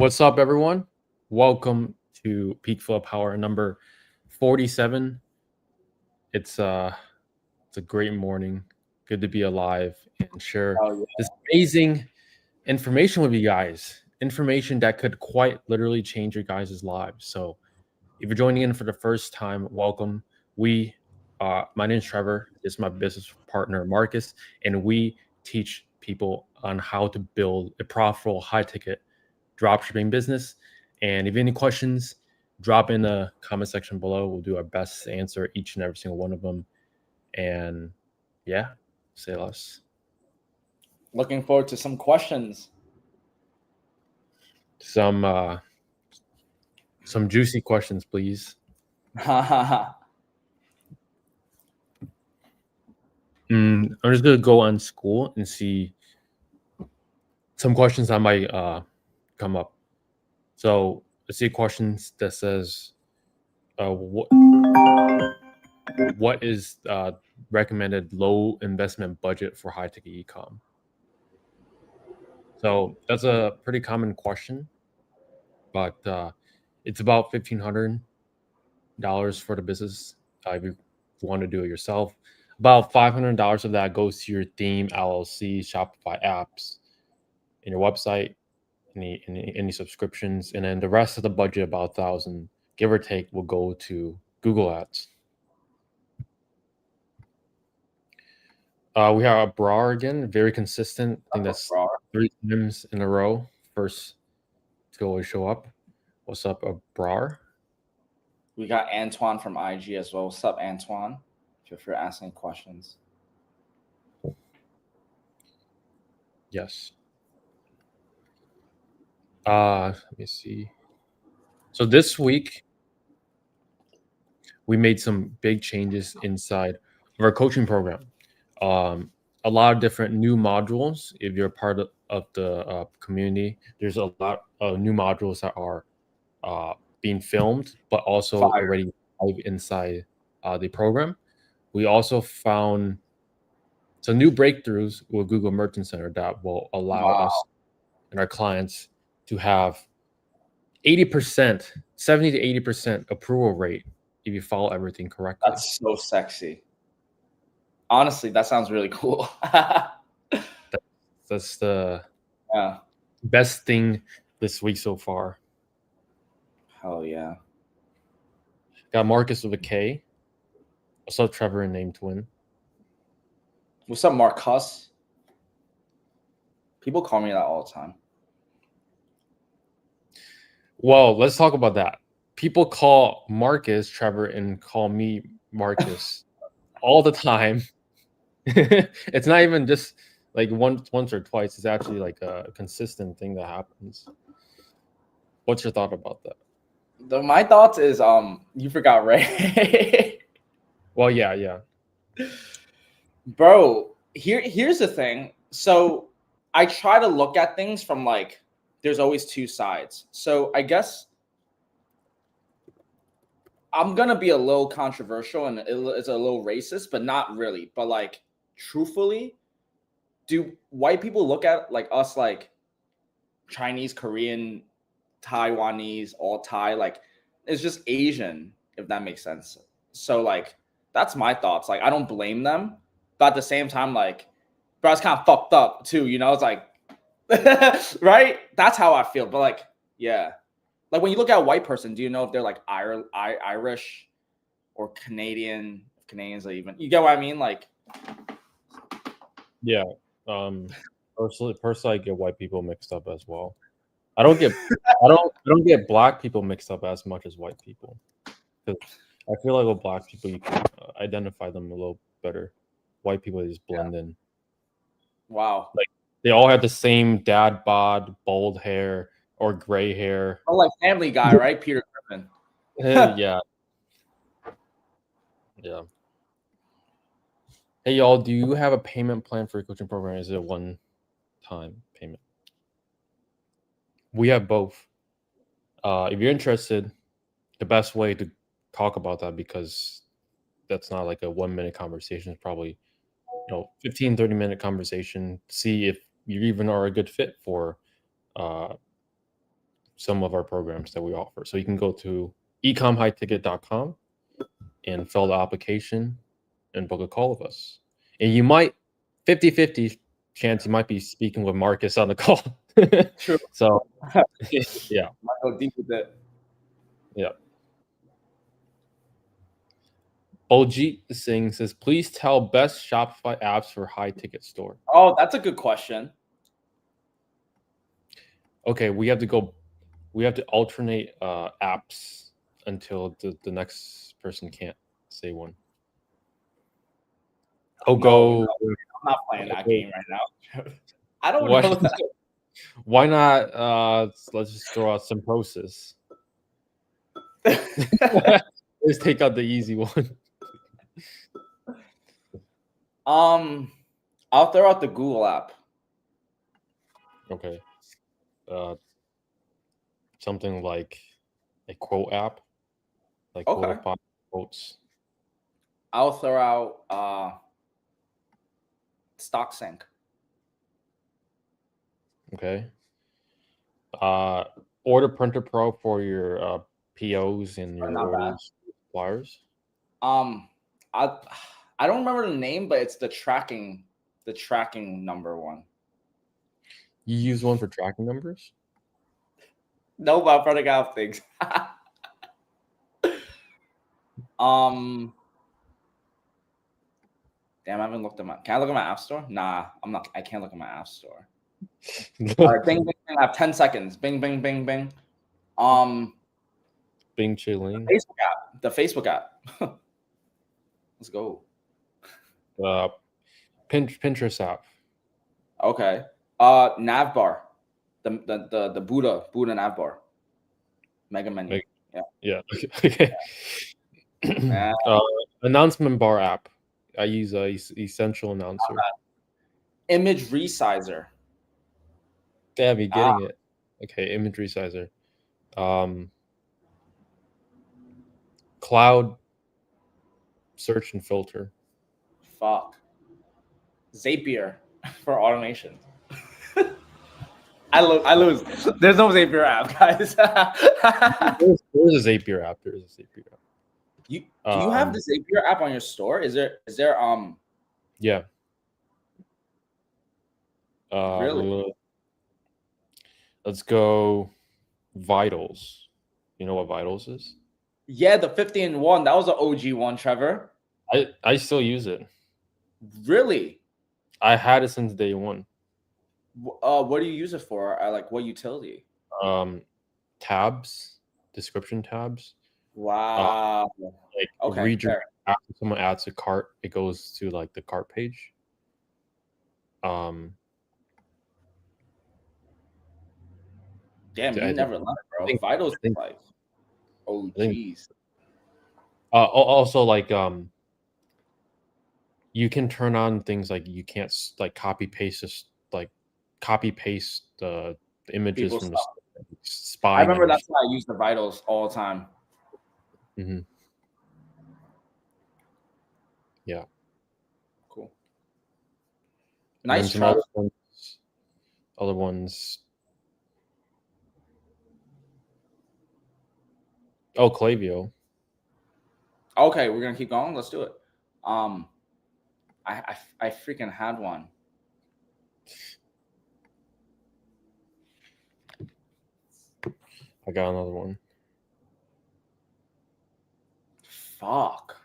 What's up, everyone? Welcome to PeakFlow Power number 47. It's a great morning. Good to be alive and share Oh, yeah. this amazing information with you guys. Information that could quite literally change your guys' lives. So, if you're joining in for the first time, welcome. My name is Trevor. This is my business partner Marcus, and we teach people on how to build a profitable, high-ticket dropshipping business. And if you have any questions, drop in the comment section below. We'll do our best to answer each and every single one of them. And yeah, say less. Looking forward to some questions. Some juicy questions, please. I'm just gonna go on school and see some questions that might come up. So let's see questions that says, what is recommended low investment budget for high ticket ecom? So that's a pretty common question, but it's about $1,500 for the business if you want to do it yourself. About $500 of that goes to your theme, LLC, Shopify apps, and your website, any subscriptions, and then the rest of the budget, about 1,000, give or take, will go to Google Ads. We have Abrar again, very consistent. I think that's 3 times in a row. First to always show up. What's up, Abrar? We got Antoine from IG as well. What's up, Antoine? If you're asking questions. Yes. Let me see. So this week, we made some big changes inside of our coaching program. A lot of different new modules. If you're part of the community, there's a lot of new modules that are being filmed, but also already live inside the program. We also found some new breakthroughs with Google Merchant Center that will allow us and our clients to have 80%, 70 to 80% approval rate if you follow everything correctly. That's so sexy. Honestly, that sounds really cool. That's the best thing this week so far. Hell yeah. Got Marcus with a K. What's up, Trevor and Name Twin? What's up, Marcus? People call me that all the time. Well, let's talk about that. People call Marcus Trevor and call me Marcus all the time. It's not even just like once or twice. It's actually like a consistent thing that happens. What's your thought about that? My thoughts is you forgot Ray. Well, yeah. Bro, here's the thing. So I try to look at things from like there's always two sides. So I guess I'm gonna be a little controversial and it's a little racist, but not really. But like truthfully, do white people look at like us like Chinese, Korean, Taiwanese, all Thai? Like it's just Asian, if that makes sense. So like that's my thoughts. Like I don't blame them, but at the same time, like, bro, it's kind of fucked up too. You know, it's like, right? That's how I feel. But like, yeah, like when you look at a white person, do you know if they're like Irish or Canadian? Canadians are even. You get what I mean? Like, yeah. Personally, I get white people mixed up as well. I don't get black people mixed up as much as white people. Because I feel like with black people, you can identify them a little better. White people, they just blend in. Wow. Like they all have the same dad bod, bald hair, or gray hair. Oh, like Family Guy, right? Peter Griffin. Yeah. Hey, y'all, do you have a payment plan for your coaching program? Is it a one-time payment? We have both. If you're interested, the best way to talk about that, because that's not like a 1-minute conversation, it's probably 15, 30-minute conversation. See if you even are a good fit for some of our programs that we offer. So you can go to ecomhighticket.com and fill the application and book a call with us. And you might 50-50 chance you might be speaking with Marcus on the call. True. So yeah. Might go deep with it. Yeah. Baljeet Singh says, please tell best Shopify apps for high ticket store. Oh, that's a good question. Okay, we have to alternate apps until the next person can't say one. No, go. I'm not playing that Okay. game right now. I don't Why, know that. why not? Let's just throw out Symbiosis. Let's take out the easy one. I'll throw out the Google app. Okay. Something like a quote app, like Okay. quotes. I'll throw out StockSync. Okay. Order Printer Pro for your POs and your Not bad. orders, suppliers. I don't remember the name, but it's the tracking number one. You use one for tracking numbers? No, but I'm running out of things. Damn, I haven't looked at my. Can I look at my app store? Nah, I'm not. I can't look at my app store. All right, bing, bing, bing. I have 10 seconds. Bing, bing, bing, bing. Bing Chilling. The Facebook app. Let's go. Pinterest app. Okay. Navbar. The Buddha Navbar. Mega menu. Yeah. Okay. Yeah. Announcement bar app. I use Essential Announcer. Image resizer. Damn, you getting it. Okay, image resizer. Cloud search and filter. Fuck. Zapier for automation. I lose. There's no Zapier app, guys. There's a Zapier app. Do you have the Zapier app on your store? Is there Yeah. Really? Let's go Vitals. You know what Vitals is? Yeah, the 50-in-1. That was an OG one, Trevor. I still use it. Really? I had it since day one. What do you use it for? Like what utility? Tabs, description tabs. Wow. Like Okay. read your after someone adds a cart, it goes to like the cart page. Damn, you never learned, bro. Vitals is like, oh jeez. Also, like you can turn on things like you can't like copy paste the images from the spy. I remember that's why I use the Vitals all the time. Mm-hmm. Yeah. Cool. Nice try. Other ones. Oh, Klaviyo. Okay, we're gonna keep going. Let's do it. I freaking had one. I got another one. Fuck.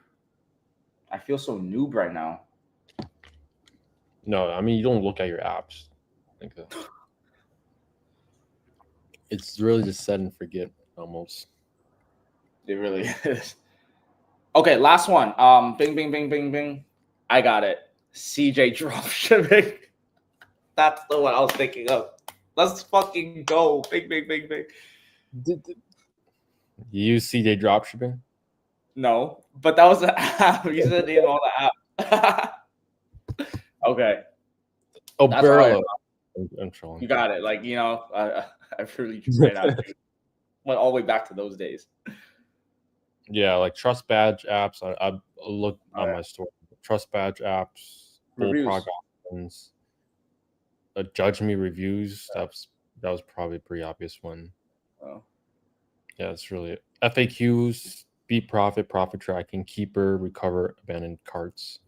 I feel so noob right now. No, I mean you don't look at your apps. It's really just set and forget almost. It really is. Okay, last one. Bing, bing, bing, bing, bing. I got it. CJ Dropshipping. That's the one I was thinking of. Let's fucking go. Bing, bing, bing, bing. You use CJ Dropshipping? No, but that was the app. You said the name of the app. Okay. Oh, Barrel. I'm trolling. You got it. Like, you know, I really ran out. Went all the way back to those days. Yeah, like Trust Badge apps. I looked on my store. Trust Badge apps, Bullprog options, Judge Me reviews. That was probably a pretty obvious one. Yeah, it's really FAQs, beat profit, profit tracking, Keeper, recover abandoned carts.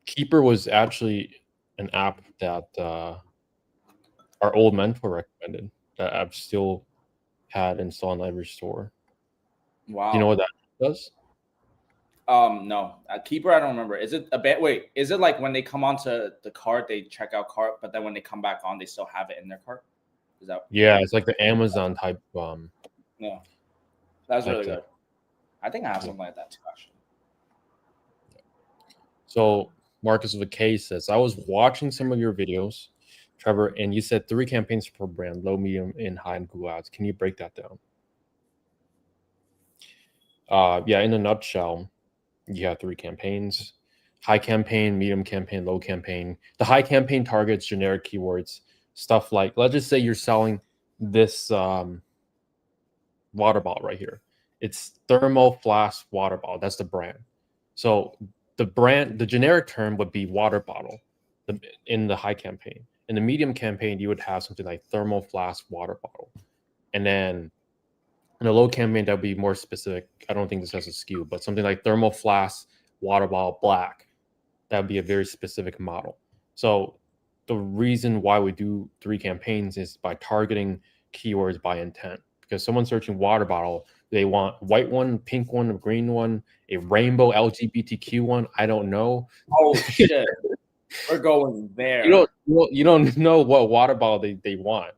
Keeper was actually an app that our old mentor recommended. That app still had installed on every store. Wow. Do you know what that does? No. Keeper, I don't remember. Is it a bit? Wait, is it like when they come onto the cart, they check out cart, but then when they come back on, they still have it in their cart? Is that? Yeah, it's like the Amazon type. Yeah, that's Type really thing. good. I think I have Yeah. something like that too, actually. So Marcus with K says, I was watching some of your videos, Trevor, and you said 3 campaigns per brand, low, medium, and high in Google Ads. Can you break that down? Yeah, in a nutshell, you have 3 campaigns: high campaign, medium campaign, low campaign. The high campaign targets generic keywords, stuff like, let's just say you're selling this water bottle right here. It's Thermo Flask water bottle. That's the brand. So the generic term would be water bottle in the high campaign. In the medium campaign, you would have something like Thermo Flask water bottle. And then in a low campaign, that would be more specific. I don't think this has a SKU, but something like Thermo Flask water bottle black. That would be a very specific model. So the reason why we do 3 campaigns is by targeting keywords by intent. Because someone searching water bottle, they want white one, pink one, a green one, a rainbow LGBTQ one. I don't know. Oh shit, we're going there. You don't know what water bottle they want.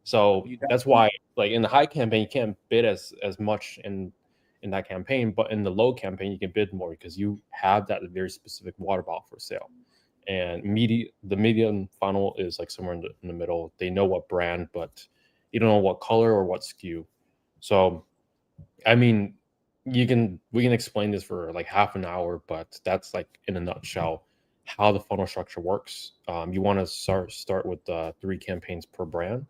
So You that's why, like in the high campaign, you can't bid as much in that campaign, but in the low campaign, you can bid more because you have that very specific water bottle for sale. And the medium funnel is like somewhere in the middle. They know what brand, but you don't know what color or what SKU. So, I mean, we can explain this for like half an hour, but that's like in a nutshell how the funnel structure works. You want to start with 3 campaigns per brand,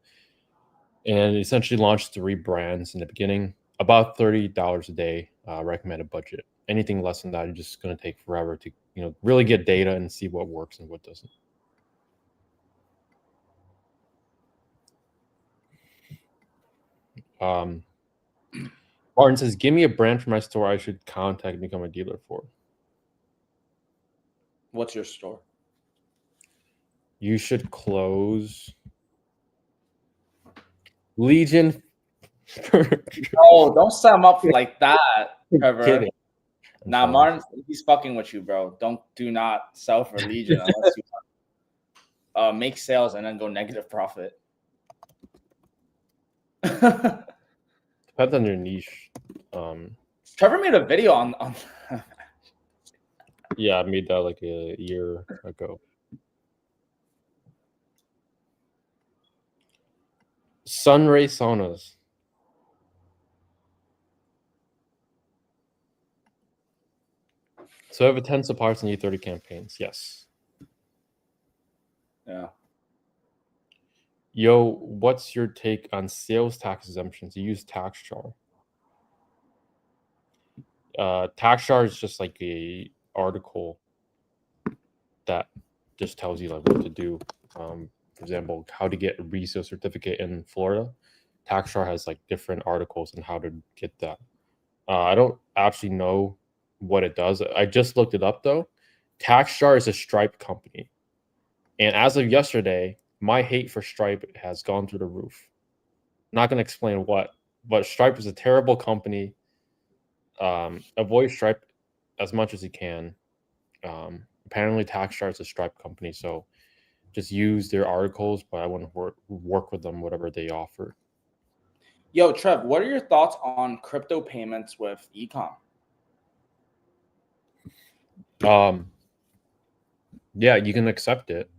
and essentially launch 3 brands in the beginning. About $30 a day recommended budget. Anything less than that is just going to take forever to really get data and see what works and what doesn't. Martin says, give me a brand for my store I should contact and become a dealer for. What's your store? You should close Legion. Oh, don't set him up like that, Trevor. Kidding. Nah, Martin, he's fucking with you, bro. Do not sell for Legion unless you make sales and then go negative profit. Depends on your niche. Trevor made a video on Yeah, I made that like a year ago. Sunray saunas. So I have a 10 suppliers and E30 campaigns. Yes. Yeah. Yo, what's your take on sales tax exemptions? You use TaxJar. TaxJar is just like a article that just tells you like what to do. For example, how to get a resale certificate in Florida. TaxJar has like different articles on how to get that. I don't actually know what it does. I just looked it up though. TaxJar is a Stripe company, and as of yesterday, my hate for Stripe has gone through the roof. Not going to explain what, but Stripe is a terrible company. Avoid Stripe as much as you can. Apparently, TaxJar is a Stripe company, so just use their articles, but I want to work with them, whatever they offer. Yo, Trev, what are your thoughts on crypto payments with ecom? Yeah, you can accept it.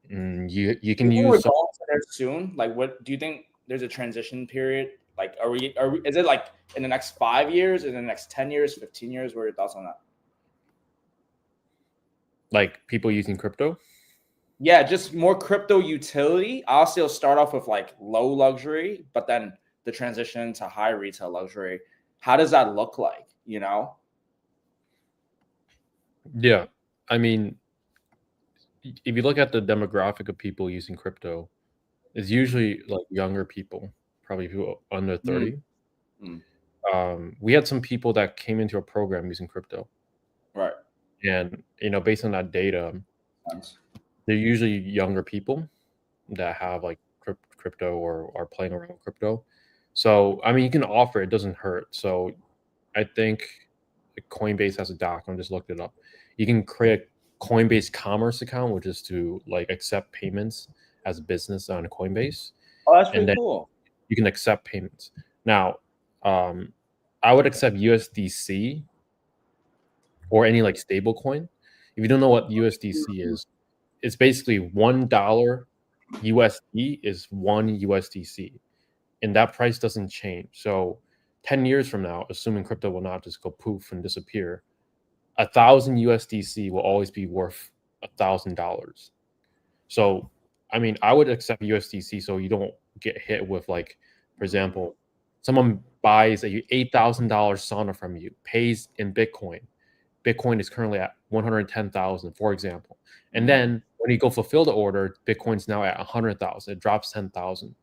You can Do you think use we're going to there soon? Like, what do you think? There's a transition period. Like, are we? Is it like in the next 5 years? In the next 10 years? 15 years? What are your thoughts on that? like people using crypto. Yeah, just more crypto utility. Obviously, it'll start off with like low luxury, but then the transition to high retail luxury. How does that look like? You know? Yeah, I mean, if you look at the demographic of people using crypto, It's usually like younger people, probably people under 30. We had some people that came into a program using crypto, Right. and based on that data, Thanks. they're usually younger people that have like crypto or are playing around with crypto. So I mean, you can offer it; doesn't hurt. So I think Coinbase has a doc. I just looked it up. You can create a Coinbase Commerce account, which is to like accept payments as a business on Coinbase, Oh, that's and pretty then cool. you can accept payments. Now, I would accept USDC or any like stable coin. If you don't know what USDC is, it's basically $1 USD is one USDC, and that price doesn't change. So 10 years from now, assuming crypto will not just go poof and disappear, 1,000 USDC will always be worth $1,000. So, I mean, I would accept USDC so you don't get hit with like, for example, someone buys a $8,000 sauna from you, pays in Bitcoin. Bitcoin is currently at 110,000, for example, and then when you go fulfill the order, Bitcoin's now at 100,000. It drops 10,000.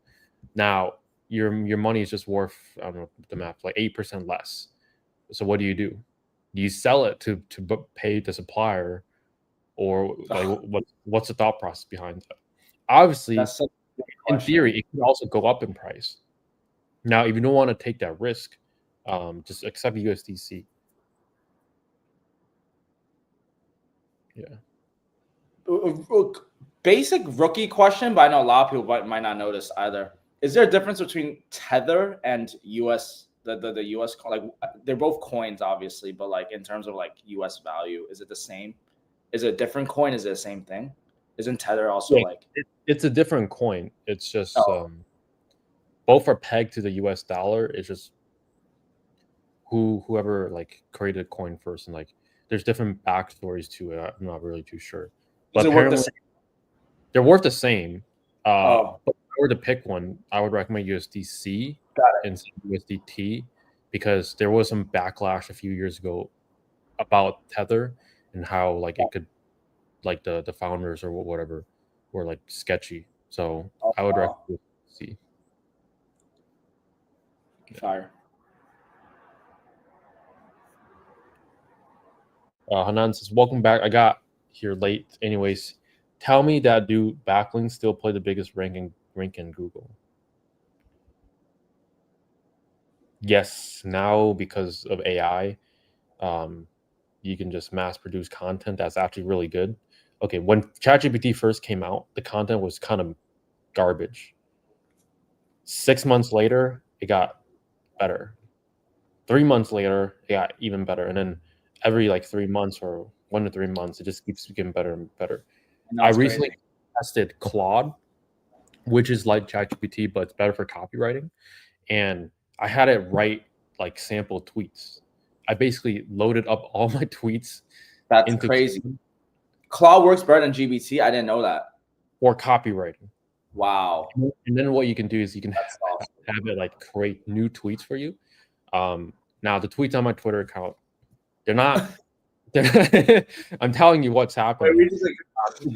Now your money is just worth, I don't know the math, like 8% less. So what do? Do you sell it to pay the supplier, or like what's the thought process behind that? Obviously, That's such a good in question. theory, it could also go up in price. Now, if you don't want to take that risk, just accept USDC. Yeah. Basic rookie question, but I know a lot of people might not notice either. Is there a difference between Tether and US the US like they're both coins obviously, but like in terms of like US value, is it the same? Is it a different coin? Is it the same thing? Isn't Tether also Yeah, like it's a different coin. It's just oh, both are pegged to the US dollar. It's just whoever like created a coin first, and like there's different backstories to it. I'm not really too sure, does but it work the apparently same? they're worth the same. Oh, But if I were to pick one, I would recommend USDC got it. instead of USDT because there was some backlash a few years ago about Tether and how like it could like the founders or whatever were like sketchy. So I would recommend USDC. Fire. Hanan says, "Welcome back. I got here late. Anyways, tell me that do backlinks still play the biggest rank in Google?" Yes, now because of AI, you can just mass produce content that's actually really good. Okay, when ChatGPT first came out, the content was kind of garbage. 6 months later, it got better. 3 months later, it got even better, and then every like 3 months or 1 to 3 months, it just keeps getting better and better. No, I it's recently crazy. tested Claude, which is like ChatGPT, but it's better for copywriting. And I had it write like sample tweets. I basically loaded up all my tweets That's into crazy. Claude Claude works better than GBT. I didn't know that. for copywriting. Wow. And then what you can do is you can That's awesome. have it like create new tweets for you. Now the tweets on my Twitter account, they're not. I'm telling you what's happening.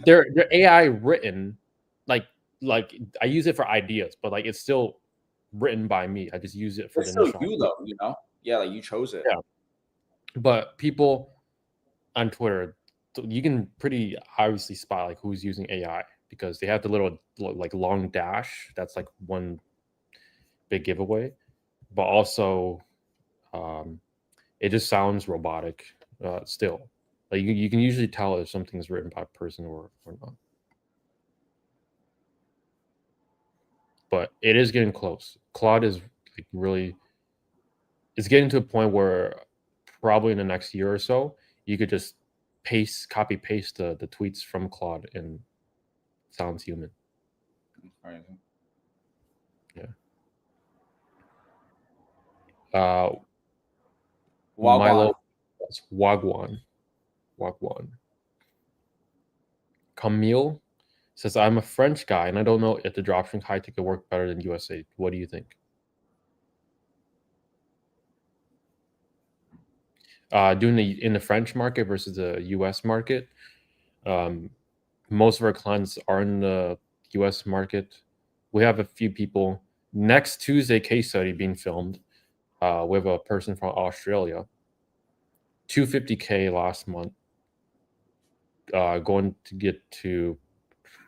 They're AI written, like like I use it for ideas, but like it's still written by me. I just use it for It's the still initial. you though, you know? Yeah, like you chose it. Yeah, but people on Twitter, you can pretty obviously spot like who's using AI because they have the little like long dash. That's like one big giveaway, but also it just sounds robotic still. Like you can usually tell if something's written by a person or not. But it is getting close. Claude is like really, it's getting to a point where probably in the next year or so, you could just copy paste the tweets from Claude and sounds human. Crazy. Yeah. Uh, Wagwan. Milo, that's Wagwan. Wagwan. Camille says, I'm a French guy and I don't know if the dropshipping high ticket work better than USA. What do you think? Doing in the French market versus the US market, most of our clients are in the US market. we have a few people. Next Tuesday, case study being filmed. We have a person from Australia. 250K last month. Going to get to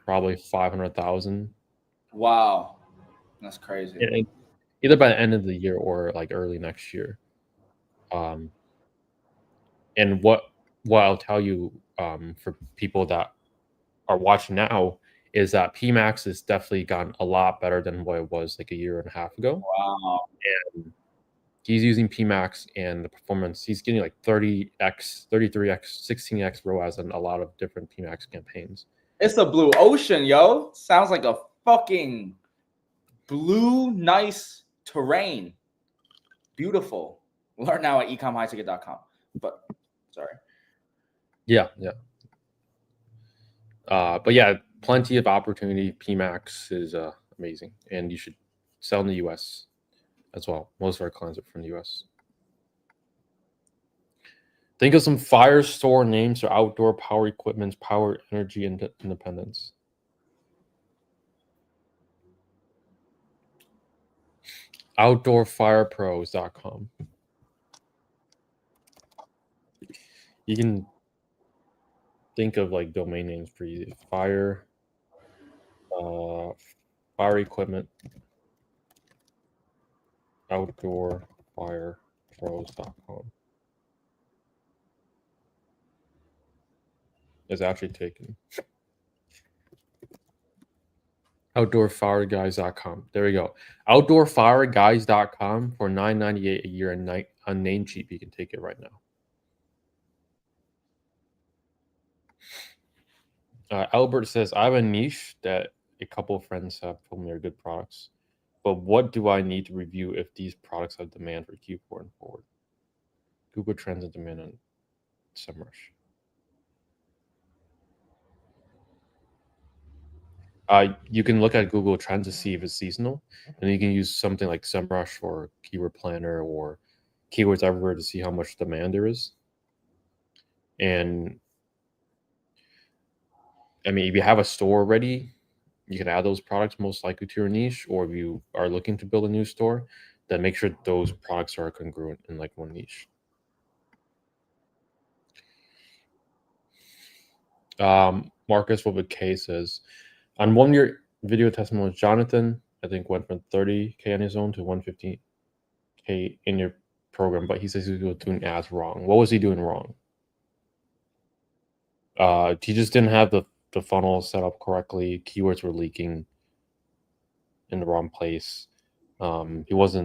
probably 500,000. Wow, that's crazy. Either by the end of the year or like early next year. And what I'll tell you for people that are watching now is that PMax has definitely gotten a lot better than what it was like a year and a half ago. Wow. And he's using PMax and the performance. He's getting like 30x, 33x, 16x ROAS on a lot of different PMax campaigns. It's a blue ocean, yo. Sounds like a fucking blue, nice terrain. Beautiful. Learn now at ecomhighticket.com. But sorry. Yeah. But yeah, plenty of opportunity. PMax is amazing, and you should sell in the US as well. Most of our clients are from the US. Think of some fire store names or outdoor power equipment, power energy independence. Outdoorfirepros.com. You can think of like domain names for you. Fire equipment, outdoorfirepros.com. It's actually taken. Outdoorfireguys.com. There we go. Outdoorfireguys.com for $9.98 a year and on Namecheap. You can take it right now. Albert says, I have a niche that a couple of friends have told me are good products, but what do I need to review if these products have demand for Q4 and forward? Google Trends and demand on SEMrush. You can look at Google Trends to see if it's seasonal, and you can use something like SEMrush or Keyword Planner or Keywords Everywhere to see how much demand there is. And I mean, if you have a store already, you can add those products most likely to your niche, or if you are looking to build a new store, then make sure those products are congruent in like one niche. Marcus with a K says, on one of your video testimonials, Jonathan, I think, went from 30K on his own to 150K in your program, but he says he was doing ads wrong. What was he doing wrong? He just didn't have the funnel set up correctly. Keywords were leaking in the wrong place. He was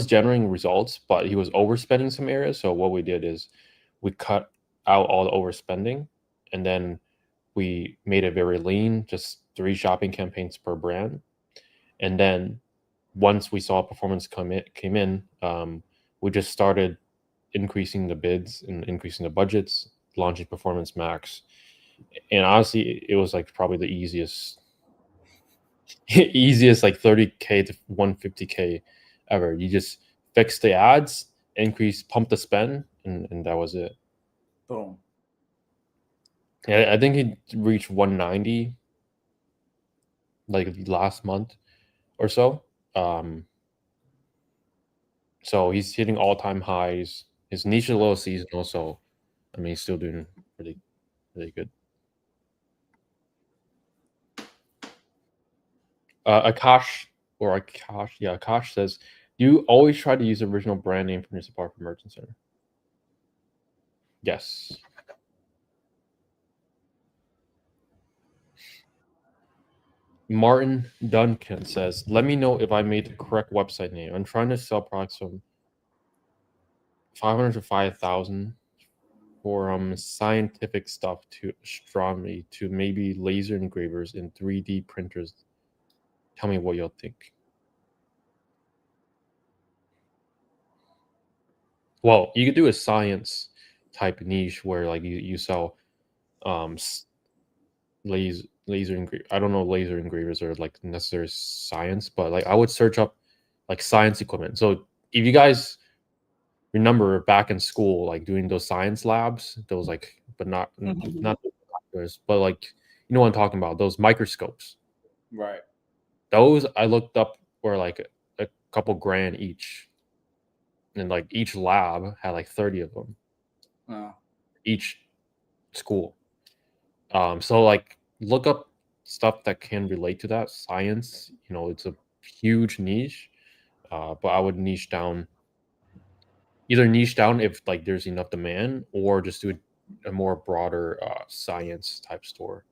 generating results, but he was overspending some areas. So what we did is we cut out all the overspending, and then we made it very lean, just 3 shopping campaigns per brand. And then once we saw performance came in, we just started increasing the bids and increasing the budgets, launching Performance Max. And honestly, it was like probably the easiest like 30K to 150K ever. You just fix the ads, pump the spend, and that was it. Boom. Yeah, I think he reached 190 like last month or so. So he's hitting all-time highs. His niche is a little seasonal, so I mean, he's still doing really, really good. Akash says, do you always try to use the original brand name from your support for Merchant Center? Yes. Martin Duncan says, let me know if I made the correct website name. I'm trying to sell products from 500 to 5,000 for scientific stuff to astronomy to maybe laser engravers and 3D printers. Tell me what you'll think. Well, you could do a science type niche where like you sell laser engraver. I don't know, laser engravers are like necessary science, but like I would search up like science equipment. So if you guys remember back in school, like doing those science labs, those like, but not but like, you know what I'm talking about, those microscopes. Right. Those I looked up were like a couple grand each, and like each lab had like 30 of them. Each school. So like look up stuff that can relate to that. Science, it's a huge niche, but I would niche down. Either niche down if like there's enough demand, or just do a more broader science type store.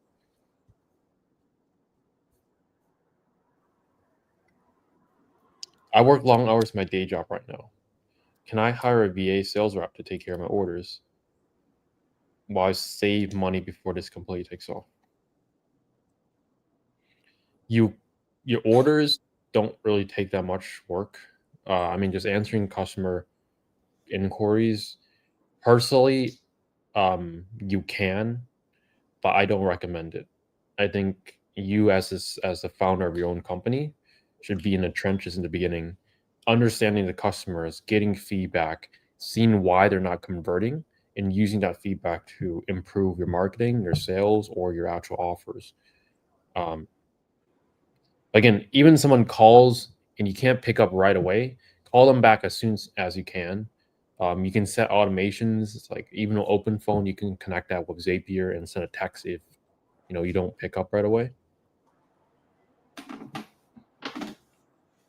I work long hours in my day job right now. Can I hire a VA sales rep to take care of my orders while I save money before this completely takes off? Your orders don't really take that much work. I mean, just answering customer inquiries. Personally, you can, but I don't recommend it. I think you, as the founder of your own company, should be in the trenches in the beginning, understanding the customers, getting feedback, seeing why they're not converting, and using that feedback to improve your marketing, your sales, or your actual offers. Again, even someone calls and you can't pick up right away, call them back as soon as you can. You can set automations. It's like even on open phone, you can connect that with Zapier and send a text if you don't pick up right away.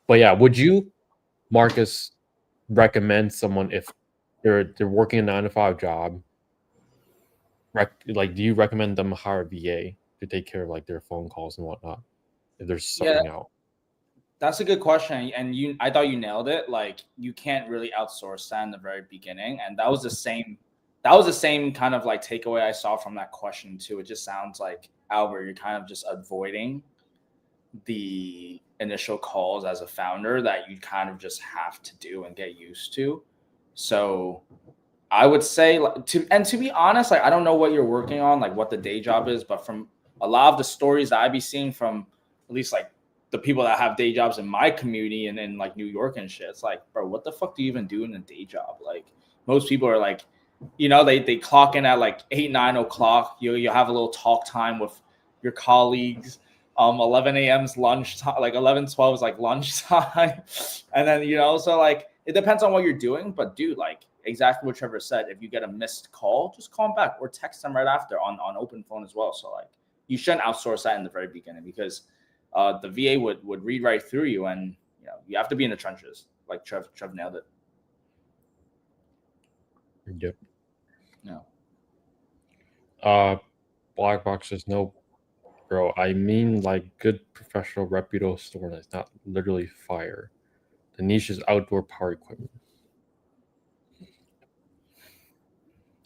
But yeah, would you, Marcus, recommend someone if they're working a 9 to 5 job? Do you recommend them hire a VA to take care of like their phone calls and whatnot if they're starting out? That's a good question, and I thought you nailed it. Like, you can't really outsource that in the very beginning, and that was the same kind of like takeaway I saw from that question too. It just sounds like, Albert, you're kind of just avoiding the initial calls as a founder that you kind of just have to do and get used to. So I would say, to be honest, like, I don't know what you're working on, like what the day job is, but from a lot of the stories that I be seeing from at least like the people that have day jobs in my community and in like New York and shit, it's like, bro, what the fuck do you even do in a day job? Like, most people are like, they clock in at like 8, 9 o'clock. You have a little talk time with your colleagues. 11 a.m.'s lunch time, like 11, 12 is like lunchtime. And then, so like, it depends on what you're doing, but dude, like exactly what Trevor said, if you get a missed call, just call them back or text them right after on open phone as well. So like, you shouldn't outsource that in the very beginning, because the VA would read right through you, and you have to be in the trenches. Like Trev nailed it. Yep. No. Black boxes, no, bro. I mean, like good professional, reputable store that's not literally fire. The niche is outdoor power equipment.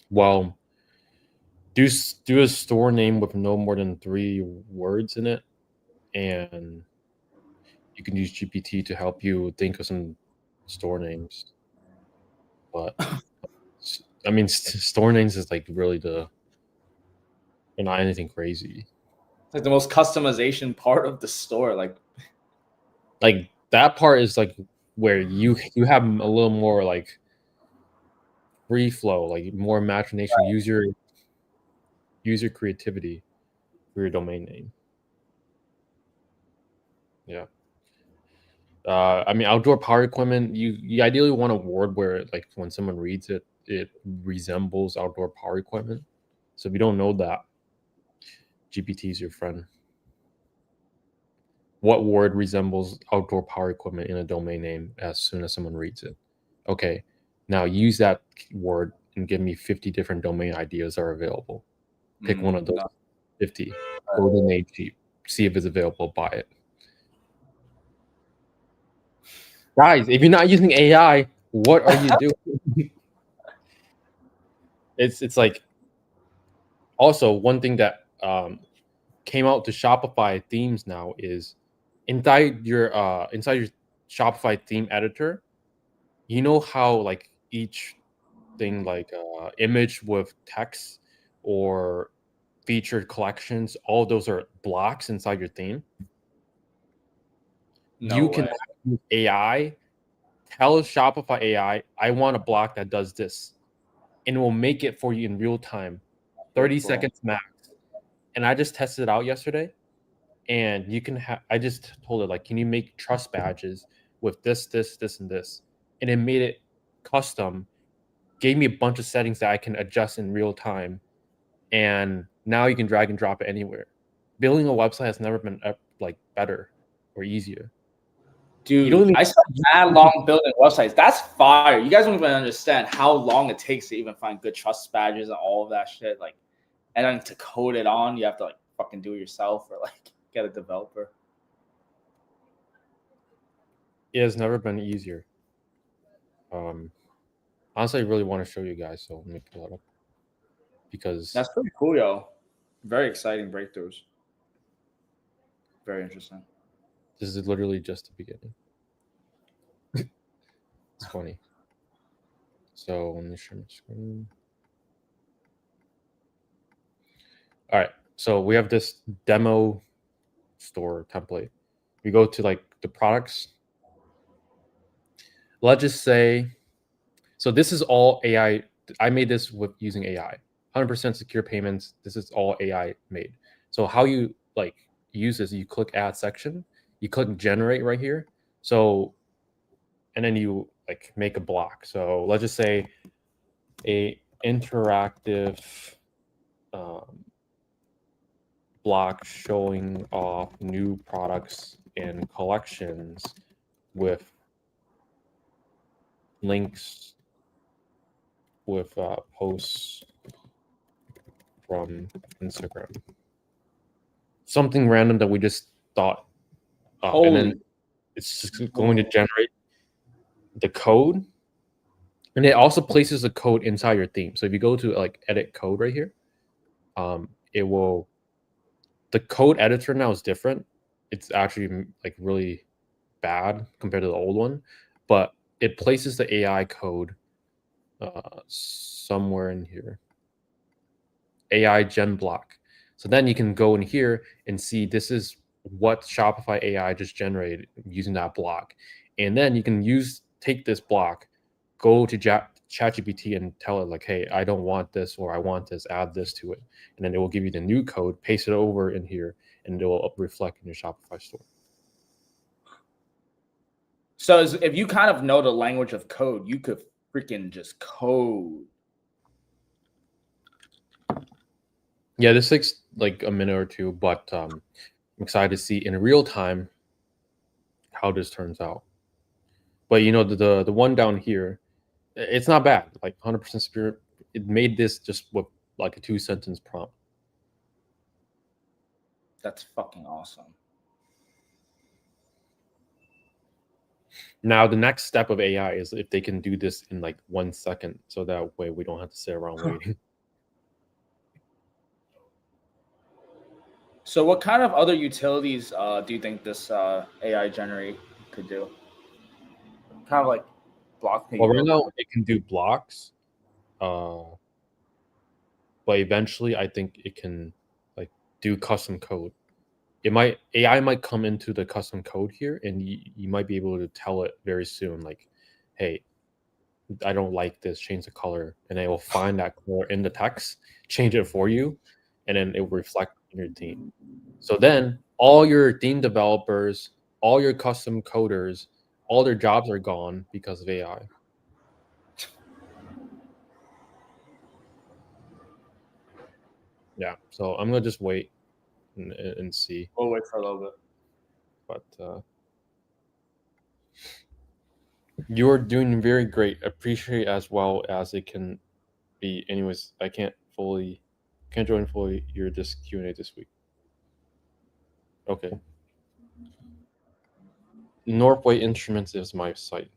Well, do a store name with no more than 3 words in it, and you can use GPT to help you think of some store names. But I mean, store names is like really they're not anything crazy. It's like the most customization part of the store. Like that part is like where you have a little more like free flow, like more imagination. Right. Use your creativity for your domain name. Yeah. I mean, outdoor power equipment. You ideally want a word where, like, when someone reads it, it resembles outdoor power equipment. So if you don't know that, GPT is your friend. What word resembles outdoor power equipment in a domain name as soon as someone reads it? Okay, now use that word and give me 50 different domain ideas that are available. Pick one of those 50. Go to the Namecheap. See if it's available. Buy it. Guys, if you're not using AI, what are you doing? It's like, also one thing that came out to Shopify themes now is inside your Shopify theme editor. You know how like each thing, like image with text or featured collections, all those are blocks inside your theme. You can use AI, tell Shopify AI, I want a block that does this, and it will make it for you in real time, 30 seconds max. And I just tested it out yesterday. and you can have. I just told it like, can you make trust badges with this, and this, and it made it custom. Gave me a bunch of settings that I can adjust in real time, and now you can drag and drop it anywhere. Building a website has never been like better or easier. You don't Dude, even. I spent mad long building websites. That's fire. You guys don't even understand how long it takes to even find good trust badges and all of that shit. Like, and then to code it on, you have to like fucking do it yourself or like get a developer. It has never been easier. Honestly, I really want to show you guys, so let me pull it up because That's pretty cool, yo. Very exciting breakthroughs. Very interesting. this is literally just the beginning. It's funny. So let me share my screen. All right. So we have this demo store template. We go to like the products. Let's just say, so this is all AI. I made this with using AI. 100% secure payments. This is all AI made. So how you like use this, you click add section, you click generate right here. So, and then you like make a block. So let's just say a interactive block showing off new products and collections with links with posts from Instagram. Something random that we just thought up, and Holy. then it's just going to generate the code, and it also places the code inside your theme. So if you go to like edit code right here, it will. The code editor now is different. It's actually like really bad compared to the old one, but it places the AI code somewhere in here. AI gen block. So then you can go in here and see this is what Shopify AI just generated using that block. And then you can take this block, go to ChatGPT and tell it like, hey, I don't want this, or I want this, add this to it. And then it will give you the new code, paste it over in here, and it will reflect in your Shopify store. So if you kind of know the language of code, you could freaking just code. Yeah, this takes like a minute or two, but I'm excited to see in real time how this turns out. But you know, the one down here, it's not bad. Like 100% spirit. It made this just with like a 2-sentence prompt. That's fucking awesome. Now the next step of AI is if they can do this in like 1 second, so that way we don't have to sit around waiting. So what kind of other utilities do you think this AI generate could do? Kind of like block Well, right paper. now it can do blocks, uh, but eventually I think it can like do custom code. AI might come into the custom code here, and you might be able to tell it very soon, like, hey, I don't like this, change the color, and it will find that color in the text, change it for you, and then it will reflect in your theme. So then all your theme developers, all your custom coders, all their jobs are gone because of AI. Yeah. So I'm gonna just wait and see. We'll wait for a little bit. But you're doing very great. Appreciate as well as it can be. Anyways, I can't join fully your this Q&A this week. Okay. Northway Instruments is my site.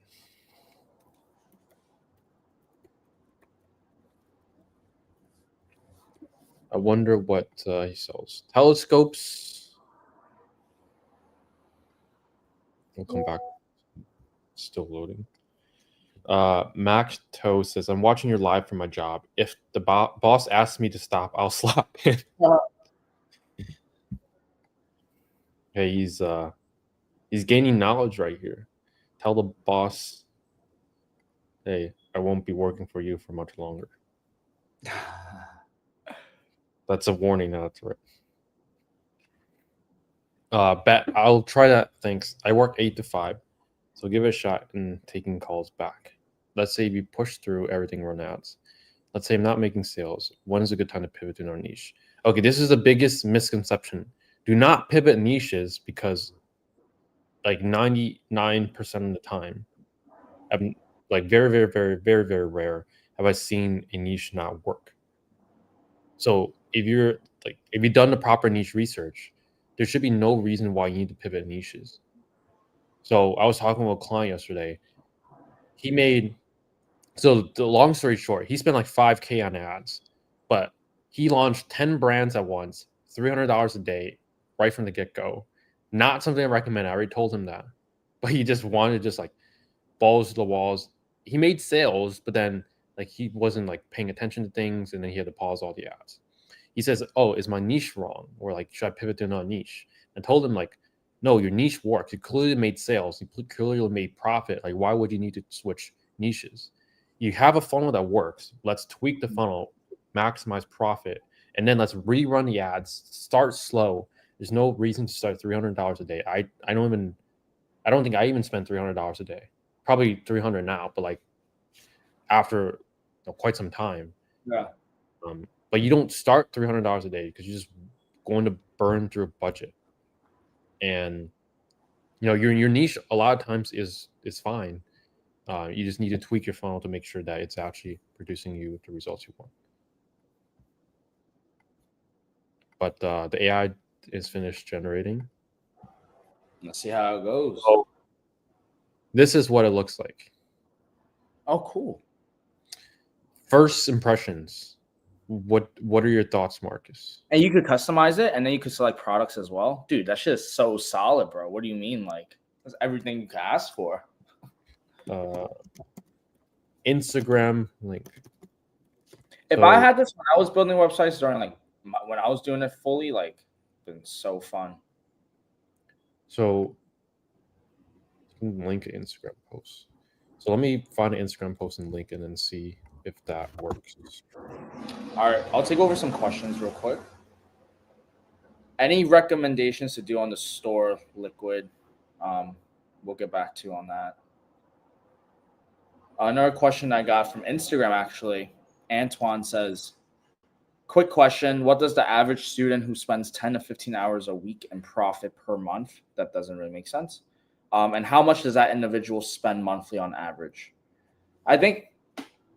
I wonder what he sells. Telescopes. We'll come back. Still loading. Max Toe says, I'm watching your live from my job. If the boss asks me to stop, I'll slap him. Hey, he's gaining knowledge right here. Tell the boss, hey, I won't be working for you for much longer. That's a warning. That's right. Bet I'll try that. Thanks. I work 8 to 5, so give it a shot in taking calls back. Let's say if you push through everything run ads. Let's say I'm not making sales. When is a good time to pivot to our niche? Okay, this is the biggest misconception. Do not pivot niches because like 99% of the time, I'm like very, very, very, very, very rare have I seen a niche not work. So if you've done the proper niche research, there should be no reason why you need to pivot niches. So I was talking with a client yesterday. He made so the long story short, he spent like 5K on ads, but he launched 10 brands at once, $300 a day, right from the get-go. Not something I recommend. I already told him that. But he just wanted just like balls to the walls. He made sales, but then like he wasn't like paying attention to things, and then he had to pause all the ads. He says, "Oh, is my niche wrong? Or like should I pivot to another niche?" I told him like, "No, your niche works. You clearly made sales. You clearly made profit. Like, why would you need to switch niches? You have a funnel that works. Let's tweak the funnel, maximize profit, and then let's rerun the ads. Start slow. There's no reason to start $300 a day. I don't think I even spend $300 a day. Probably 300 now, but like after quite some time. Yeah. But you don't start $300 a day because you're just going to burn through a budget. And your niche a lot of times is fine. You just need to tweak your funnel to make sure that it's actually producing you the results you want. But the AI is finished generating. Let's see how it goes. So this is what it looks like. Oh, cool. First impressions. What are your thoughts, Marcus? And you could customize it, and then you could select products as well. Dude, that shit is so solid, bro. What do you mean? Like, that's everything you could ask for. Instagram link. If I had this when I was building websites during like when I was doing it fully, like, it's been so fun. So link an Instagram post. So let me find an Instagram post and link it and see if that works. All right, I'll take over some questions real quick. Any recommendations to do on the store liquid? We'll get back to you on that. Another question I got from Instagram, actually, Antoine says, quick question. What does the average student who spends 10 to 15 hours a week in profit per month? That doesn't really make sense. And how much does that individual spend monthly on average? I think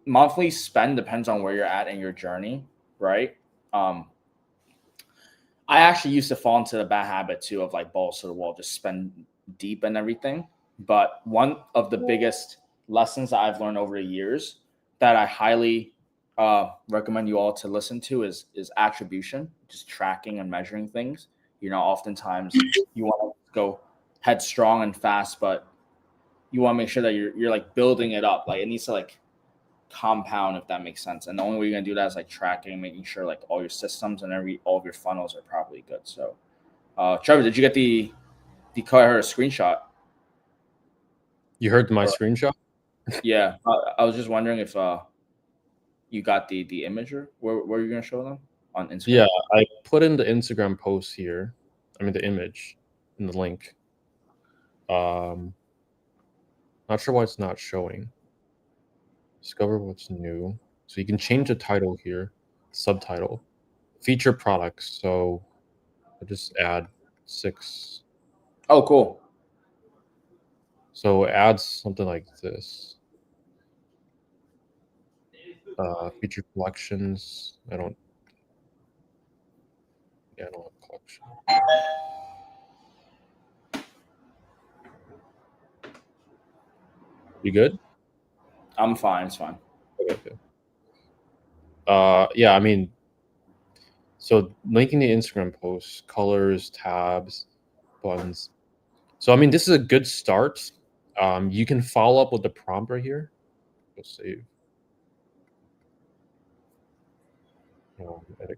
monthly spend depends on where you're at in your journey, right? I actually used to fall into the bad habit too of like balls to the wall, just spend deep and everything. But one of the biggest lessons that I've learned over the years that I highly recommend you all to listen to is attribution, just tracking and measuring things. Oftentimes you want to go headstrong and fast, but you want to make sure that you're like building it up. Like it needs to like compound, if that makes sense. And the only way you're gonna do that is like tracking, making sure like all your systems and all of your funnels are properly good. So, Trevor, did you get the her screenshot? You heard my screenshot? Yeah, I was just wondering if you got the image or where you're gonna show them on Instagram. Yeah, I put in the Instagram post here. I mean the image in the link. Not sure why it's not showing. Discover what's new. So you can change the title here, subtitle, feature products. So I'll just add 6. Oh, cool. So it adds something like this. Feature collections. I don't have collection. You good? I'm fine. It's fine. Okay. Yeah, I mean, so linking the Instagram posts, colors, tabs, buttons. So I mean, this is a good start. You can follow up with the prompt right here. Go save. Edit.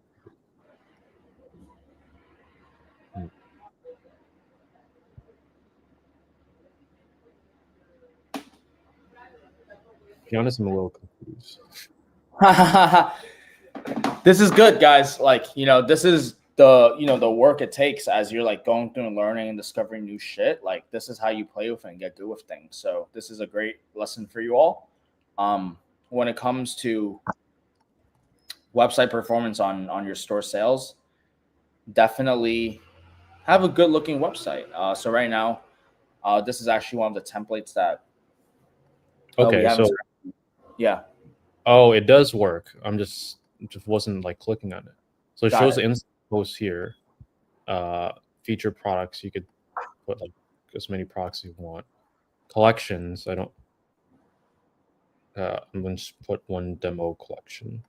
To be honest, I'm a little confused. This is good, guys. Like, this is the work it takes as you're like going through and learning and discovering new shit. Like this is how you play with it and get good with things. So this is a great lesson for you all. When it comes to website performance on your store sales, definitely have a good looking website. So right now, this is actually one of the templates that we Okay, have. so Yeah, oh, it does work. Just wasn't like clicking on it. So it got shows it. the instant post here. Feature products. You could put like as many products you want. Collections. I don't. I'm going to put one demo collection.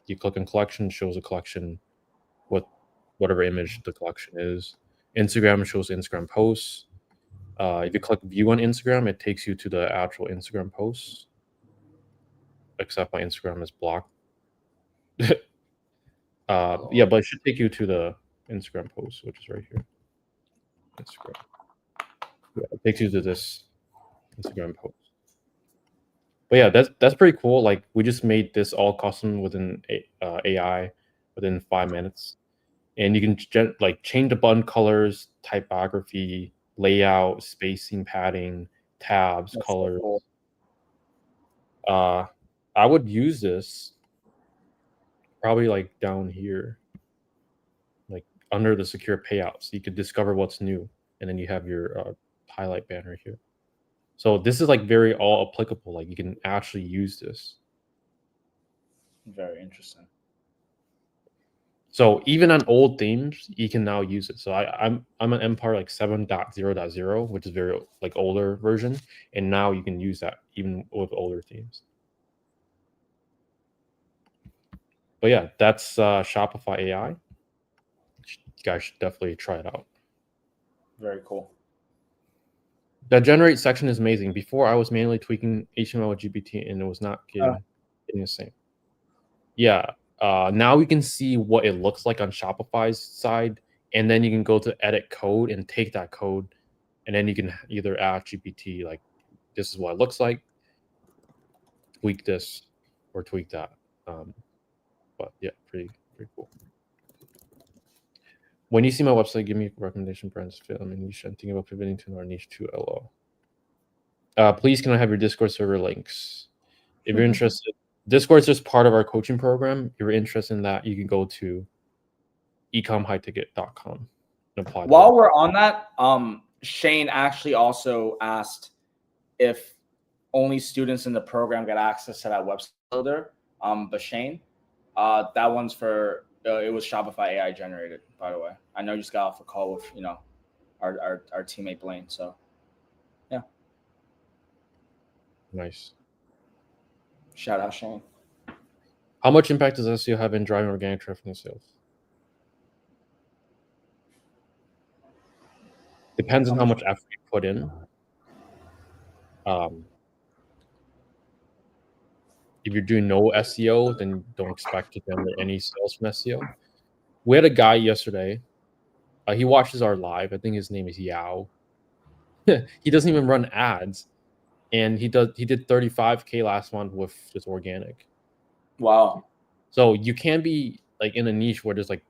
You click on collection, shows a collection with whatever image the collection is. Instagram shows Instagram posts. If you click view on Instagram, it takes you to the actual Instagram posts. Except my Instagram is blocked. Yeah, but it should take you to the Instagram post, which is right here. Instagram. Yeah, it takes you to this Instagram post. But yeah, that's pretty cool. Like we just made this all custom within AI within 5 minutes, and you can like change the button colors, typography, layout, spacing, padding, tabs, That's so colors. cool. I would use this probably like down here, like under the secure payouts. You could discover what's new, and then you have your highlight banner here. So this is like very all applicable. Like you can actually use this. Very interesting. So even on old themes, you can now use it. So I'm an Empire like 7.0.0, which is very like older version, and now you can use that even with older themes. But yeah, that's Shopify AI. You guys should definitely try it out. Very cool. That generate section is amazing. Before I was manually tweaking HTML with GPT, and it was not getting the same. Yeah. Now we can see what it looks like on Shopify's side, and then you can go to edit code and take that code, and then you can either ask GPT like, "This is what it looks like. Tweak this or tweak that." But yeah, pretty cool. When you see my website, give me a recommendation brands fit. I'm niche. I'm thinking about pivoting to our niche to LO. Please, can I have your Discord server links? If you're interested, Discord is just part of our coaching program. If you're interested in that, you can go to ecomhighticket.com and apply. While we're on that, Shane actually also asked if only students in the program get access to that website builder. But Shane, that one's for it was Shopify AI generated, by the way. I know you just got off a call with our teammate Blaine. So yeah, Nice. shout out Shane. How much impact does SEO have in driving organic traffic and sales? Depends on how much effort you put in. If you're doing no SEO, then don't expect to generate any sales from SEO. We had a guy yesterday. He watches our live. I think his name is Yao. He doesn't even run ads, and he did 35K last month with just organic. Wow. So you can be like in a niche where there's like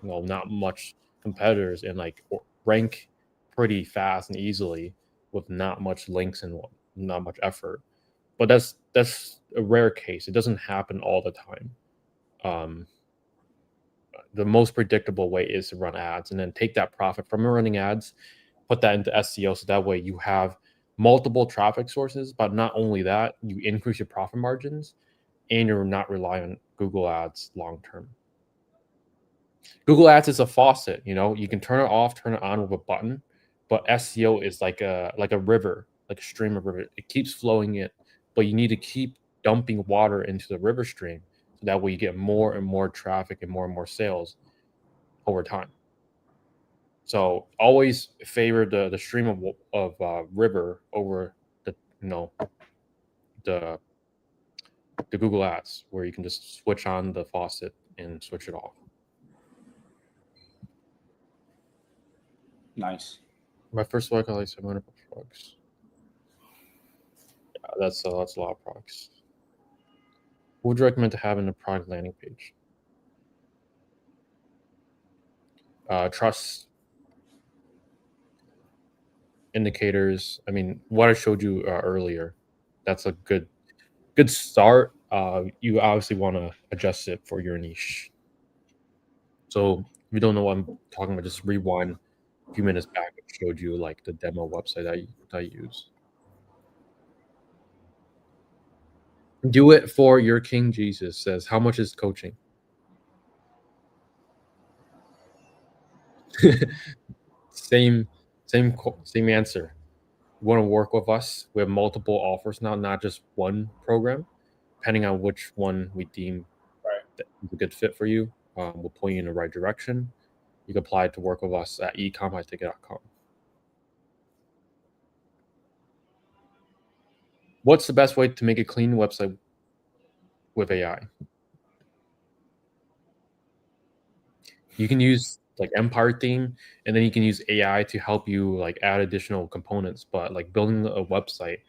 not much competitors and like rank pretty fast and easily with not much links and not much effort. But that's a rare case. It doesn't happen all the time. The most predictable way is to run ads and then take that profit from running ads, put that into SEO, so that way you have multiple traffic sources. But not only that, you increase your profit margins, and you're not relying on Google Ads long term. Google Ads is a faucet. You can turn it off, turn it on with a button. But SEO is like a river, like a stream of river. It keeps flowing in, but you need to keep dumping water into the river stream, so that way you get more and more traffic and more sales over time. So always favor the stream of river over the the Google Ads, where you can just switch on the faucet and switch it off. Nice. My first work, I like 700 products. Yeah, that's a lot of products. What would you recommend to have in a product landing page? trust indicators. I mean, what I showed you earlier, that's a good start. You obviously want to adjust it for your niche. So if you don't know what I'm talking about, just rewind a few minutes back. I showed you like the demo website that I use. Do it for your King Jesus says, how much is coaching? same answer. You want to work with us? We have multiple offers now, not just one program. Depending on which one we deem that is a good fit for you, we'll point you in the right direction. You can apply to work with us at ecomhighticket.com. What's the best way to make a clean website with AI? You can use like Empire theme, and then you can use AI to help you like add additional components. But like building a website,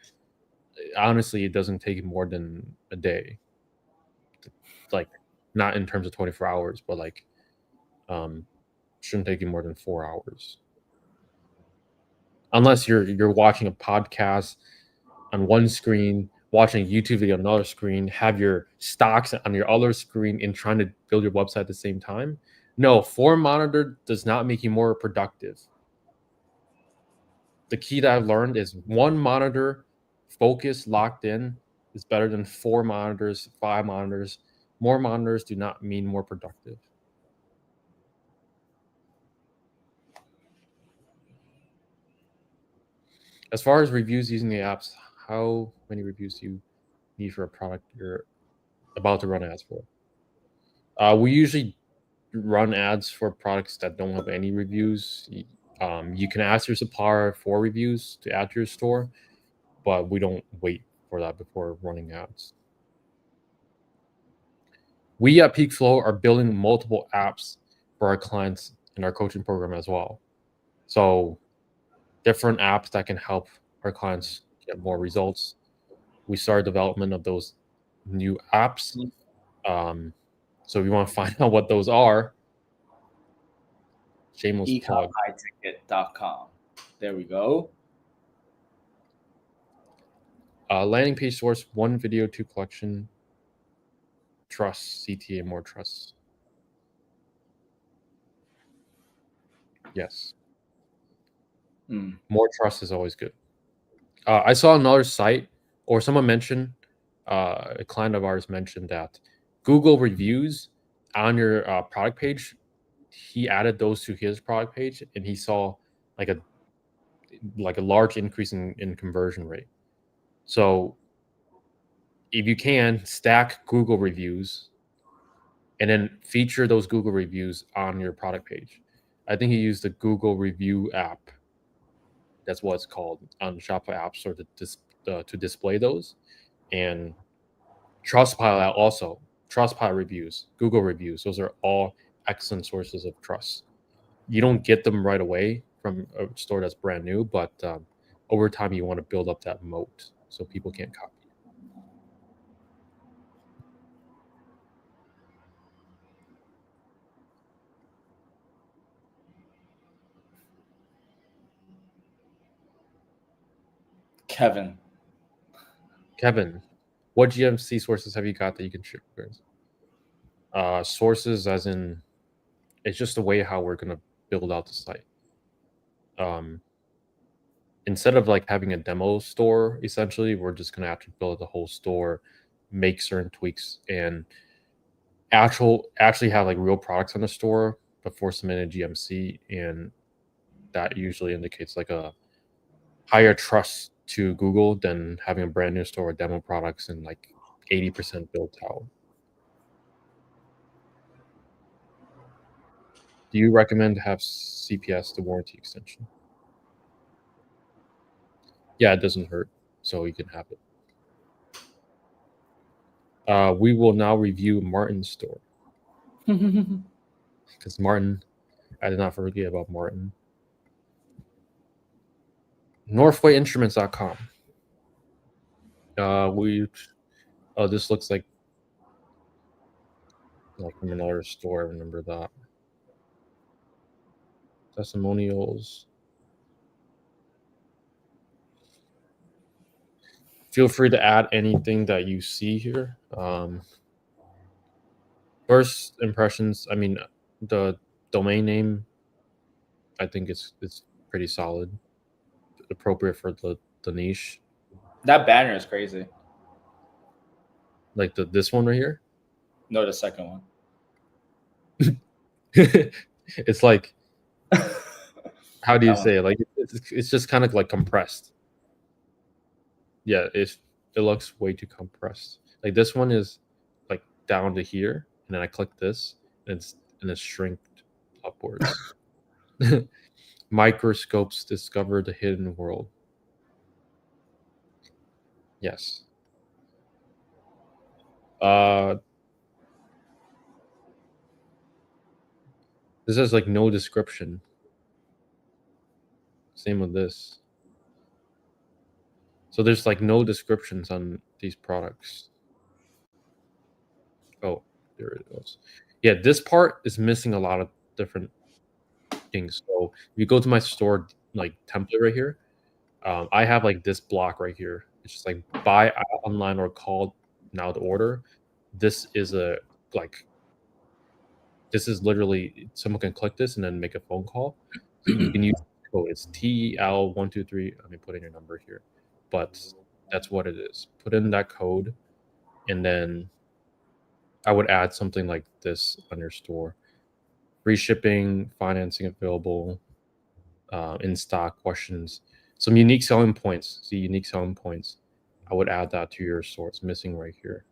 honestly, it doesn't take more than a day. Like not in terms of 24 hours, but like shouldn't take you more than 4 hours. Unless you're watching a podcast on one screen, watching a YouTube video on another screen, have your stocks on your other screen, and trying to build your website at the same time. No, 4 monitor does not make you more productive. The key that I've learned is 1 monitor, focused, locked in, is better than 4 monitors, 5 monitors. More monitors do not mean more productive. As far as reviews using the apps, how many reviews do you need for a product you're about to run ads for? We usually run ads for products that don't have any reviews. You can ask your supplier for reviews to add to your store, but we don't wait for that before running ads. We at PeakFlow are building multiple apps for our clients in our coaching program as well. So different apps that can help our clients get more results. We started development of those new apps. So if you want to find out what those are, shameless plug. ecomhighticket.com. There we go. Landing page source, 1 video, 2 collection, trust, CTA, more trust. Yes. More trust is always good. I saw another site, or someone mentioned, a client of ours mentioned that Google reviews on your product page, he added those to his product page, and he saw like a large increase in conversion rate. So if you can stack Google reviews and then feature those Google reviews on your product page. I think he used the Google review app. That's what it's called on Shopify App Store to display those. And Trustpilot also. Trustpilot reviews, Google reviews. Those are all excellent sources of trust. You don't get them right away from a store that's brand new, but over time you want to build up that moat so people can't copy. Kevin, what GMC sources have you got that you can share? Sources as in, it's just the way how we're going to build out the site. Instead of like having a demo store, essentially, we're just going to have to build the whole store, make certain tweaks, and actually have like real products on the store before submitting GMC. And that usually indicates like a higher trust to Google than having a brand new store with demo products and like 80% built out. Do you recommend to have CPS, the warranty extension? Yeah, it doesn't hurt, so you can have it. We will now review Martin's store. Because Martin, I did not forget about Martin. Northwayinstruments.com. This looks like from another store. I remember that. testimonials. Feel free to add anything that you see here. First impressions, I mean, the domain name, I think it's pretty solid, appropriate for the niche. That banner is crazy. Like this one right here. No, the second one. It's like, how do you That say it? Like it's just kind of like compressed. Yeah, it looks way too compressed. Like this one is like down to here, and then I click this, and it's shrinked upwards. Microscopes discover the hidden world. Yes. This has like no description. Same with this. So there's like no descriptions on these products. Oh, there it goes. Yeah, this part is missing a lot of different things. So if you go to my store like template right here, I have like this block right here. It's just like buy online or call now to order. This is this is literally someone can click this and then make a phone call. So you can use the code. It's TEL123. Let me put in your number here, but that's what it is. Put in that code, and then I would add something like this on your store. Free shipping, financing available, in stock, questions, some unique selling points. See unique selling points. I would add that to your store. It's missing right here.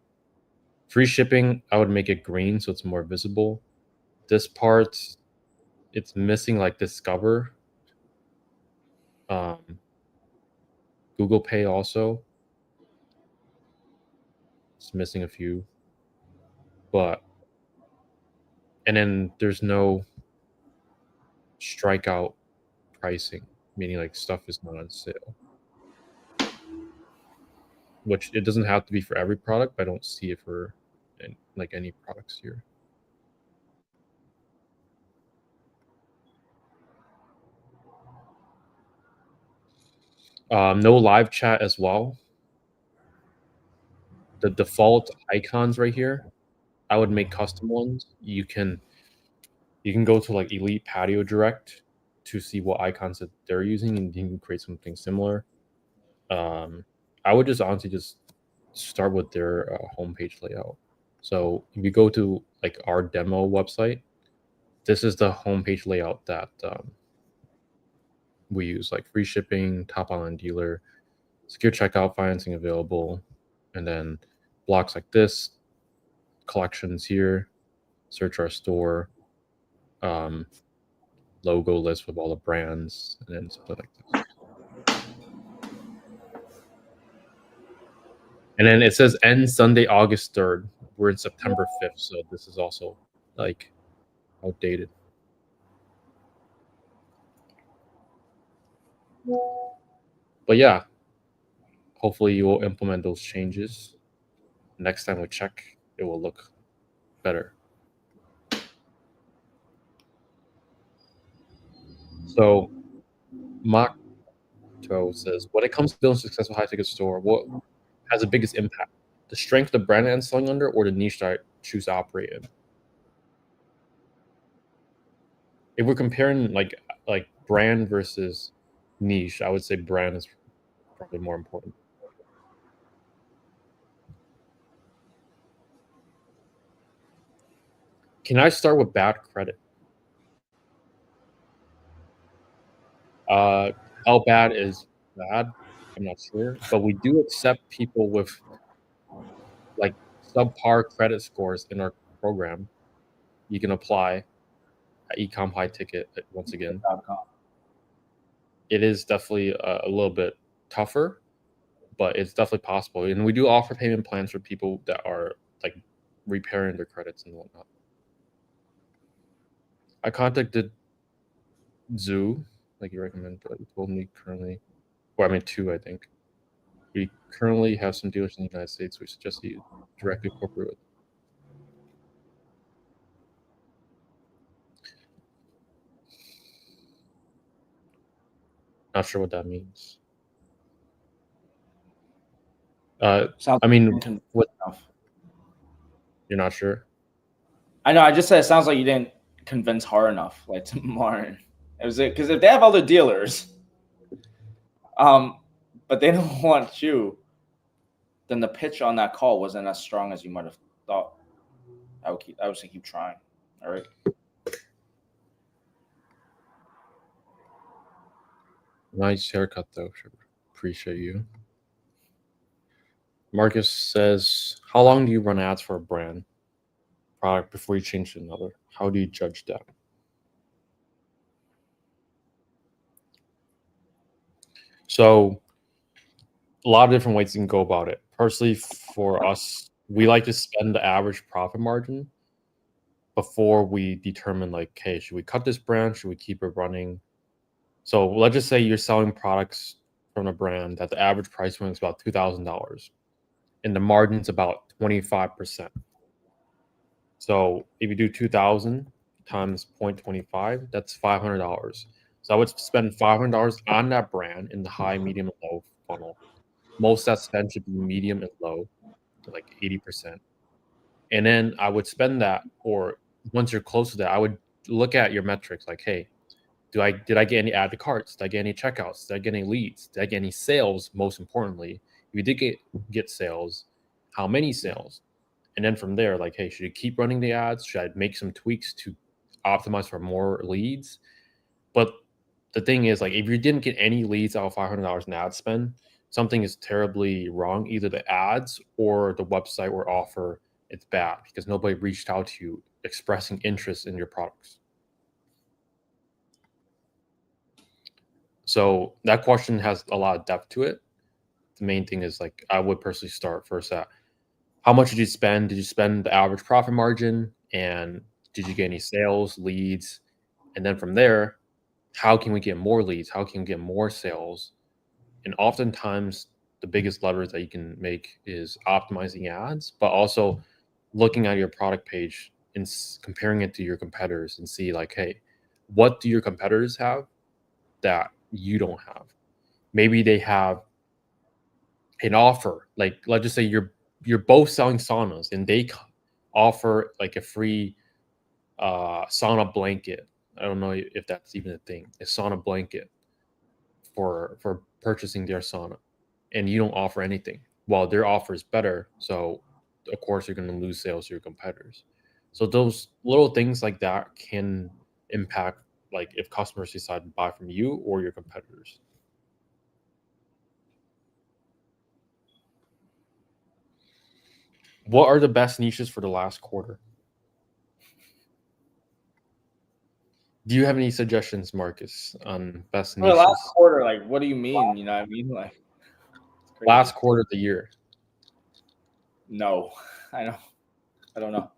Free shipping, I would make it green so it's more visible. This part, it's missing like discover. Google Pay also. It's missing a few. And then there's no strikeout pricing, meaning like stuff is not on sale. Which it doesn't have to be for every product, but I don't see it for like any products here. No live chat as well. The default icons right here, I would make custom ones. You can go to like Elite Patio Direct to see what icons that they're using, and you can create something similar. I would just honestly just start with their homepage layout. So if you go to like our demo website, this is the homepage layout that we use, like free shipping, top online dealer, secure checkout, financing available, and then blocks like this, collections here, search our store, logo list with all the brands, and then something like this. And then it says end Sunday, August 3rd. We're in September 5th, so this is also like outdated. But yeah, hopefully you will implement those changes. Next time we check, it will look better. So Makto says, when it comes to building a successful high-ticket store, what has the biggest impact? The strength of the brand I'm selling under, or the niche that I choose to operate in? If we're comparing like brand versus niche, I would say brand is probably more important. Can I start with bad credit? How bad is bad? I'm not sure, but we do accept people with like subpar credit scores in our program. You can apply at Ecom High Ticket once again. It is definitely a little bit tougher, but it's definitely possible. And we do offer payment plans for people that are like repairing their credits and whatnot. I contacted Zoo, like you recommended, but you told me currently, or I mean two, I think. We currently have some dealers in the United States. We suggest you directly corporate with. Not sure what that means. Sounds I mean, like what? enough. You're not sure? I know. I just said it sounds like you didn't convince hard enough, like to Martin. It was it because if they have other dealers, but they don't want you, then the pitch on that call wasn't as strong as you might have thought. I would say keep trying. All right. Nice haircut, though. Appreciate you. Marcus says, how long do you run ads for a brand product before you change to another? How do you judge that? So a lot of different ways you can go about it. Personally, for us, we like to spend the average profit margin before we determine, like, hey, should we cut this brand? Should we keep it running? So let's just say you're selling products from a brand that the average price point is about $2,000 and the margin's about 25%. So if you do 2,000 times 0.25, that's $500. So I would spend $500 on that brand in the high, medium, and low funnel. Most of that spend should be medium and low, to like 80%. And then I would spend that, or once you're close to that, I would look at your metrics like, hey, did I get any add to carts? Did I get any checkouts? Did I get any leads? Did I get any sales? Most importantly, if you did get sales, how many sales? And then from there, like, hey, should you keep running the ads? Should I make some tweaks to optimize for more leads? But the thing is, like, if you didn't get any leads out of $500 in ad spend, something is terribly wrong. Either the ads or the website or offer, it's bad because nobody reached out to you expressing interest in your products. So that question has a lot of depth to it. The main thing is, like, I would personally start first at how much did you spend? Did you spend the average profit margin? And did you get any sales, leads? And then from there, how can we get more leads? How can we get more sales? And oftentimes, the biggest levers that you can make is optimizing ads, but also looking at your product page and comparing it to your competitors and see, like, hey, what do your competitors have that you don't have? Maybe they have an offer. Like, let's just say you're both selling saunas and they offer like a free sauna blanket. I don't know if that's even a thing. A sauna blanket for purchasing their sauna, and you don't offer anything. Well, their offer is better, so of course you're going to lose sales to your competitors. So those little things like that can impact, like, if customers decide to buy from you or your competitors. What are the best niches for the last quarter? Do you have any suggestions, Marcus, on best For the niches? last quarter, like, what do you mean? You know what I mean? Like, it's crazy. Last quarter of the year. No, I don't know.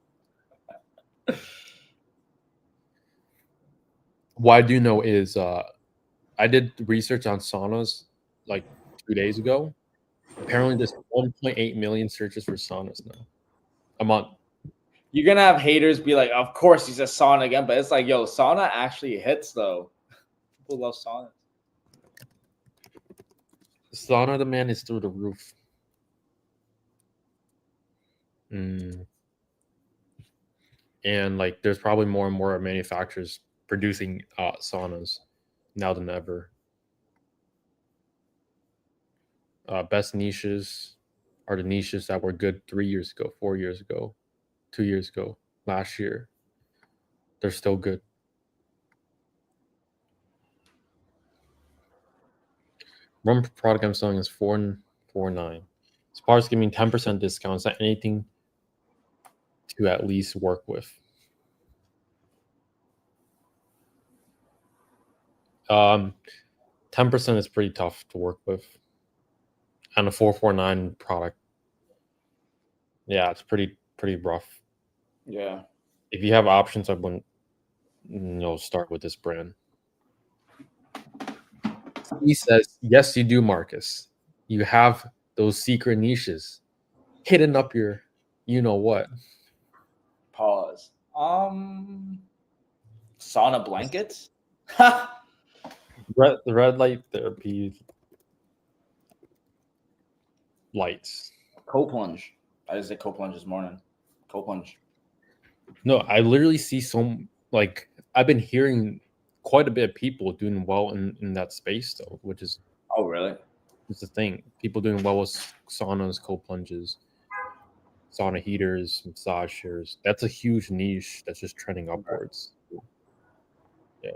What I do know is I did research on saunas like 2 days ago. Apparently, there's 1.8 million searches for saunas now a month. You're gonna have haters be like, "Of course he's a sauna again," but it's like, yo, sauna actually hits though. People love sauna. Sauna demand is through the roof. And like, there's probably more and more manufacturers producing saunas now than ever. Best niches are the niches that were good 3 years ago, 4 years ago, 2 years ago, last year. They're still good. One product I'm selling is 449. Sparks giving 10% discounts. Is that anything to at least work with? 10% is pretty tough to work with. On a 449 product, yeah, it's pretty rough. Yeah. If you have options, I wouldn't, start with this brand. He says, yes, you do, Marcus. You have those secret niches hidden up your, you know what. Pause. Sauna blankets. red light therapy lights. Cold plunge. I just did cold plunge this morning. Cold plunge. No, I literally see some like I've been hearing quite a bit of people doing well in that space though, which is Oh, really? the thing. People doing well with saunas, cold plunges, sauna heaters, massage chairs. That's a huge niche that's just trending upwards. Yeah.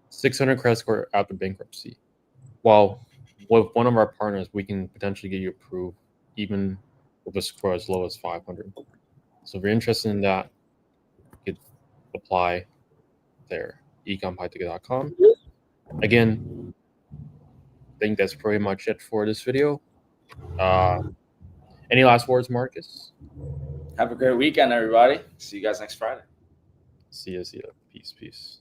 600 credit score after bankruptcy. Well, with one of our partners, we can potentially get you approved even with a score as low as 500. So if you're interested in that, you could apply there, ecompyticket.com. Again, I think that's pretty much it for this video. Any last words, Marcus? Have a great weekend, everybody. See you guys next Friday. See ya. Peace.